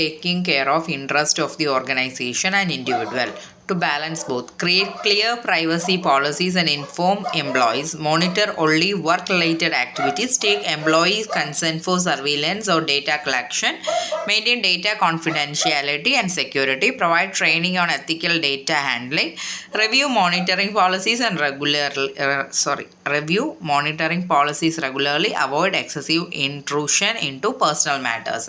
taking care of interest of the organization and individual. To balance both, create clear privacy policies and inform employees, monitor only work-related activities, take employee consent for surveillance or data collection, maintain data confidentiality and security, provide training on ethical data handling, review monitoring policies regularly, avoid excessive intrusion into personal matters.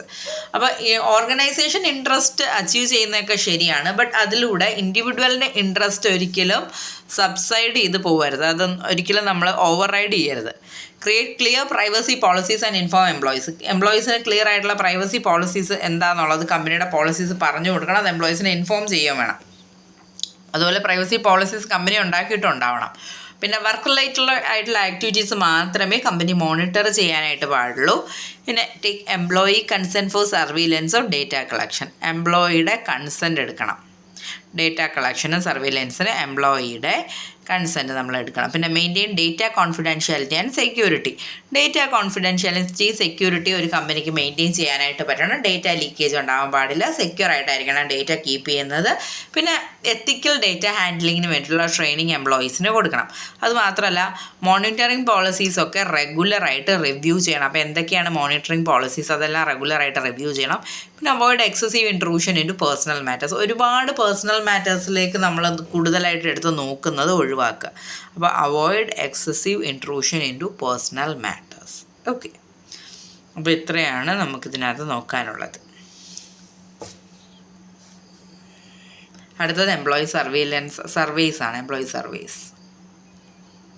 അപ്പോൾ ഈ organisation interest achieve ചെയ്യുന്നതൊക്കെ ശരിയാണ്, but അതിലൂടെ ഇൻഡിവിജ്വലിൻ്റെ interest ഒരിക്കലും subside ചെയ്ത് പോകരുത്, അത് ഒരിക്കലും നമ്മൾ ഓവർ റൈഡ് ചെയ്യരുത്. Create clear privacy policies and inform എംപ്ലോയീസിന് ക്ലിയർ ആയിട്ടുള്ള പ്രൈവസി പോളിസീസ് എന്താണെന്നുള്ളത് കമ്പനിയുടെ പോളിസീസ് പറഞ്ഞു കൊടുക്കണം, അത് എംപ്ലോയീസിനെ ഇൻഫോം ചെയ്യുകയും വേണം. അതുപോലെ പ്രൈവസി പോളിസീസ് കമ്പനി ഉണ്ടാക്കിയിട്ടുണ്ടാവണം. പിന്നെ വർക്ക് റിലേറ്റഡ് ആയിട്ടുള്ള ആക്ടിവിറ്റീസ് മാത്രമേ കമ്പനി മോണിറ്റർ ചെയ്യാനായിട്ട് പാടുള്ളൂ. പിന്നെ take employee consent for surveillance of data collection, എംപ്ലോയിയുടെ കൺസെൻറ്റ് എടുക്കണം. ഡേറ്റ കളക്ഷനും സർവീലൻസിന് എംപ്ലോയിയുടെ കൺസെൻറ്റ് നമ്മൾ എടുക്കണം. പിന്നെ maintain data confidentiality and security, data confidentiality security ഒരു കമ്പനിക്ക് മെയിൻറ്റെയിൻ ചെയ്യാനായിട്ട് പറ്റണം. ഡേറ്റ ലീക്കേജ് ഉണ്ടാകാൻ പാടില്ല, സെക്യൂർ ആയിട്ടായിരിക്കണം ഡേറ്റ കീപ്പ് ചെയ്യുന്നത്. പിന്നെ എത്തിക്കൽ ഡേറ്റ ഹാൻഡ്ലിങ്ങിന് വേണ്ടിയിട്ടുള്ള ട്രെയിനിങ് എംപ്ലോയീസിന് കൊടുക്കണം. അതുമാത്രമല്ല മോണിറ്ററിങ് പോളിസീസൊക്കെ റെഗുലറായിട്ട് റിവ്യൂ ചെയ്യണം. അപ്പോൾ എന്തൊക്കെയാണ് മോണിറ്ററിങ് പോളിസീസ് അതെല്ലാം റെഗുലറായിട്ട് റിവ്യൂ ചെയ്യണം. പിന്നെ avoid excessive intrusion into personal matters, ഒരുപാട് പേഴ്സണൽ മാറ്റേഴ്സിലേക്ക് നമ്മൾ കൂടുതലായിട്ട് എടുത്ത് നോക്കുന്നത് ഒഴിവാക്കുക. അപ്പോൾ avoid excessive intrusion into personal matters. Okay, അപ്പോൾ ഇത്രയാണ് നമുക്കിതിനകത്ത് നോക്കാനുള്ളത്. അടുത്തത് എംപ്ലോയി സർവീലൻസ് സർവീസ് ആണ്. Employee service